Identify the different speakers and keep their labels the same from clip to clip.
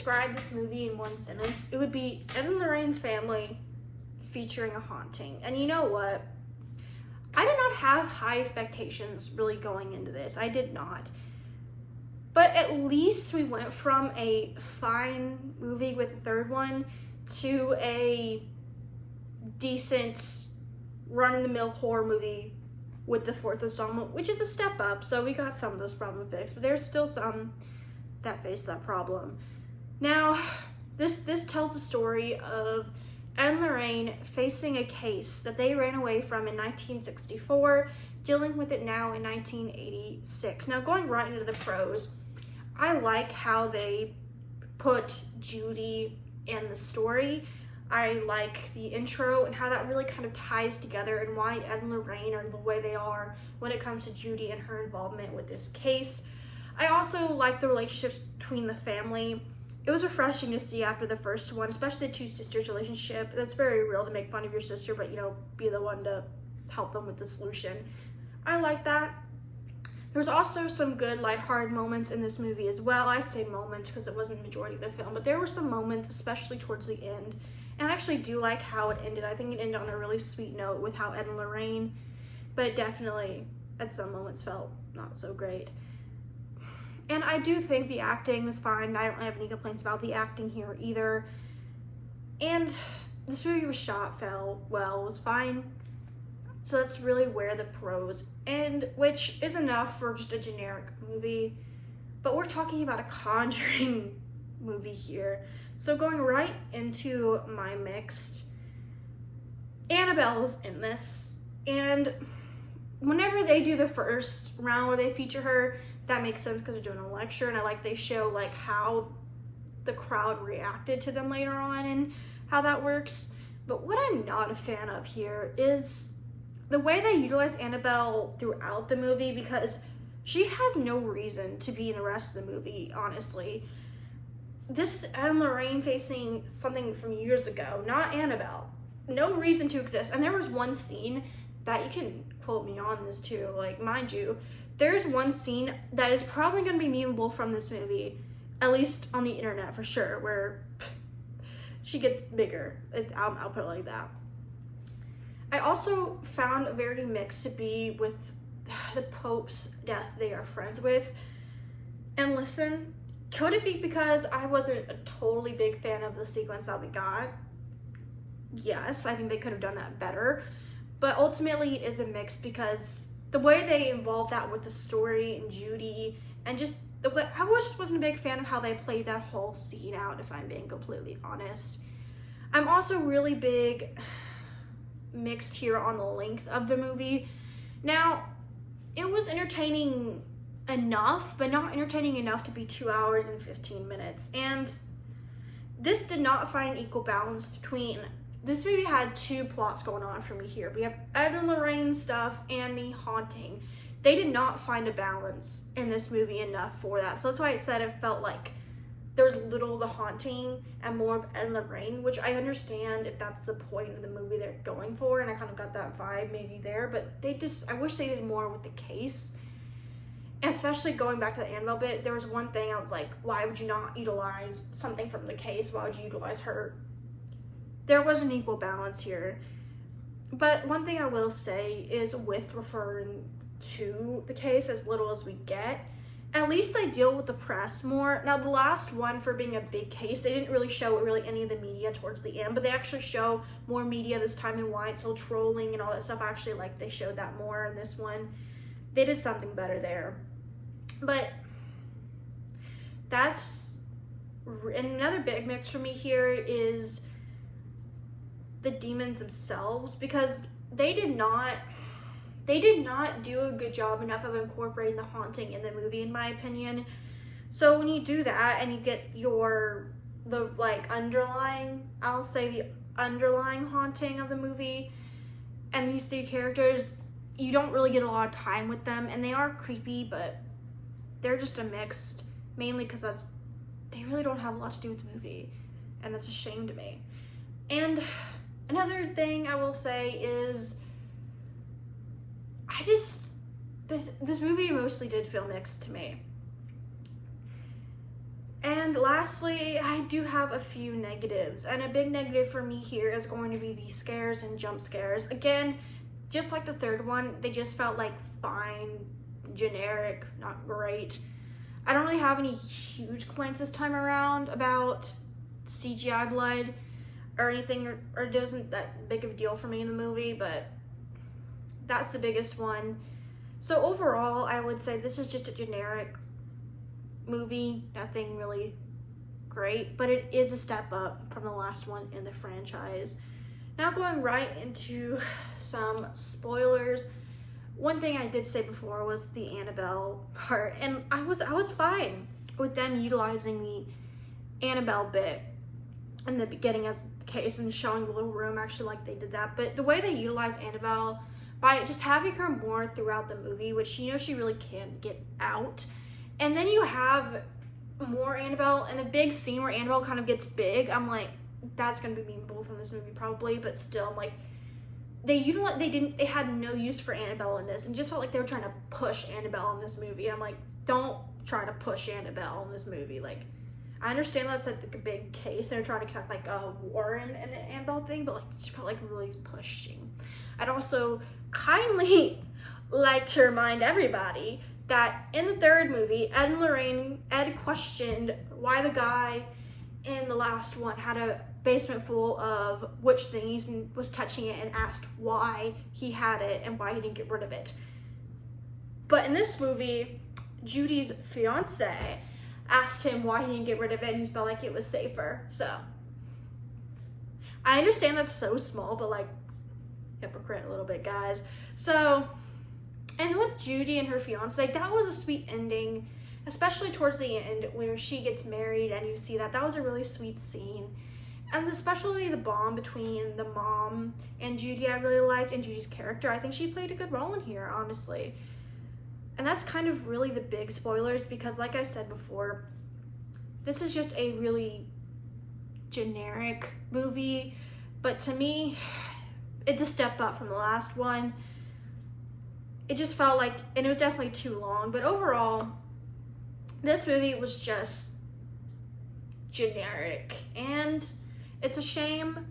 Speaker 1: describe this movie in one sentence, it would be Ed and Lorraine's family featuring a haunting. And you know what? I did not have high expectations really going into this. I did not. But at least we went from a fine movie with the third one to a decent run-of-the-mill horror movie with the fourth installment, which is a step up. So we got some of those problems fixed, but there's still some that face that problem. Now, this tells the story of Ed and Lorraine facing a case that they ran away from in 1964, dealing with it now in 1986. Now, going right into the pros, I like how they put Judy in the story. I like the intro and how that really kind of ties together and why Ed and Lorraine are the way they are when it comes to Judy and her involvement with this case. I also like the relationships between the family. It was refreshing to see after the first one, especially the two sisters' relationship. That's very real, to make fun of your sister, but, you know, be the one to help them with the solution. I like that. There was also some good lighthearted moments in this movie as well. I say moments because it wasn't the majority of the film, but there were some moments, especially towards the end. And I actually do like how it ended. I think it ended on a really sweet note with how Ed and Lorraine, but it definitely, at some moments, felt not so great. And I do think the acting was fine. I don't have any complaints about the acting here either. And this movie was shot well, was fine. So that's really where the pros end, which is enough for just a generic movie. But we're talking about a Conjuring movie here. So going right into my mixed, Annabelle's in this. And whenever they do the first round where they feature her, that makes sense because they're doing a lecture, and I like they show like how the crowd reacted to them later on and how that works. But what I'm not a fan of here is the way they utilize Annabelle throughout the movie, because she has no reason to be in the rest of the movie, honestly. This is Ed and Lorraine facing something from years ago, not Annabelle. No reason to exist. And there was one scene that, you can quote me on this too, like, mind you, there's one scene that is probably going to be memeable from this movie, at least on the internet for sure, where she gets bigger. I'll put it like that. I also found very mixed to be with the Pope's death they are friends with. And listen, could it be because I wasn't a totally big fan of the sequence that we got? Yes, I think they could have done that better. But ultimately it is a mix because the way they involved that with the story and Judy, and just the way, I just wasn't a big fan of how they played that whole scene out, if I'm being completely honest. I'm also really big mixed here on the length of the movie. Now, it was entertaining enough, but not entertaining enough to be 2 hours and 15 minutes. And this did not find an equal balance between, this movie had two plots going on for me here. We have Ed and Lorraine stuff and the haunting. They did not find a balance in this movie enough for that. So that's why I said it felt like there was little of the haunting and more of Ed and Lorraine, which I understand if that's the point of the movie they're going for, and I kind of got that vibe maybe there, but I wish they did more with the case. And especially going back to the Annabelle bit, there was one thing I was like, why would you not utilize something from the case? Why would you utilize her? There was an equal balance here. But one thing I will say is, with referring to the case as little as we get, at least they deal with the press more. Now, the last one, for being a big case, they didn't really show really any of the media towards the end, but they actually show more media this time and why it's still trolling and all that stuff. I actually like they showed that more in this one. They did something better there. But that's another big mix for me here is the demons themselves, because they did not do a good job enough of incorporating the haunting in the movie, in my opinion. So when you do that and you get the underlying, I'll say the underlying haunting of the movie, and these three characters, you don't really get a lot of time with them, and they are creepy, but they're just a mixed, mainly because they really don't have a lot to do with the movie, and that's a shame to me. And another thing I will say is, this movie mostly did feel mixed to me. And lastly, I do have a few negatives, and a big negative for me here is going to be the scares and jump scares. Again, just like the third one, they just felt like fine, generic, not great. I don't really have any huge complaints this time around about CGI blood or anything, or it isn't that big of a deal for me in the movie, but that's the biggest one. So overall, I would say this is just a generic movie, nothing really great, but it is a step up from the last one in the franchise. Now going right into some spoilers. One thing I did say before was the Annabelle part, and I was fine with them utilizing the Annabelle bit in the beginning as the case and showing the little room. Actually, like, they did that, but the way they utilize Annabelle by just having her more throughout the movie, which you know she really can't get out, and then you have more Annabelle and the big scene where Annabelle kind of gets big. I'm like, that's gonna be meaningful from this movie probably, but still, I'm like, they had no use for Annabelle in this, and just felt like they were trying to push Annabelle in this movie. I'm like, don't try to push Annabelle in this movie. Like, I understand that's like a big case, and they're trying to connect like a Warren and an Annabelle thing, but like, she felt like really pushing. I'd also kindly like to remind everybody that in the third movie, Ed questioned why the guy in the last one had a basement full of witch things and was touching it, and asked why he had it and why he didn't get rid of it. But in this movie, Judy's fiance asked him why he didn't get rid of it, and he felt like it was safer. So I understand that's so small, but like, hypocrite a little bit, guys. So, and with Judy and her fiance, that was a sweet ending, especially towards the end where she gets married and you see that was a really sweet scene. And especially the bond between the mom and Judy I really liked, and Judy's character. I think she played a good role in here, honestly. And that's kind of really the big spoilers, because like I said before, this is just a really generic movie, but to me, it's a step up from the last one. It just felt like, and it was definitely too long, but overall, this movie was just generic, and it's a shame,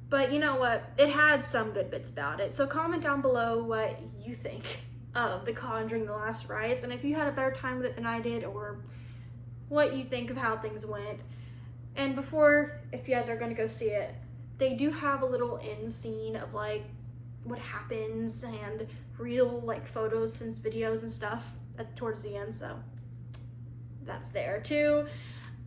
Speaker 1: but you know what? It had some good bits about it. So comment down below what you think of The Conjuring: The Last Rites, and if you had a better time with it than I did, or what you think of how things went. And before, if you guys are gonna go see it, they do have a little end scene of like what happens and real like photos and videos and stuff towards the end, so that's there too.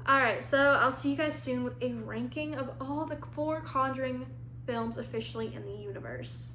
Speaker 1: Alright, so I'll see you guys soon with a ranking of all the 4 Conjuring films officially in the universe.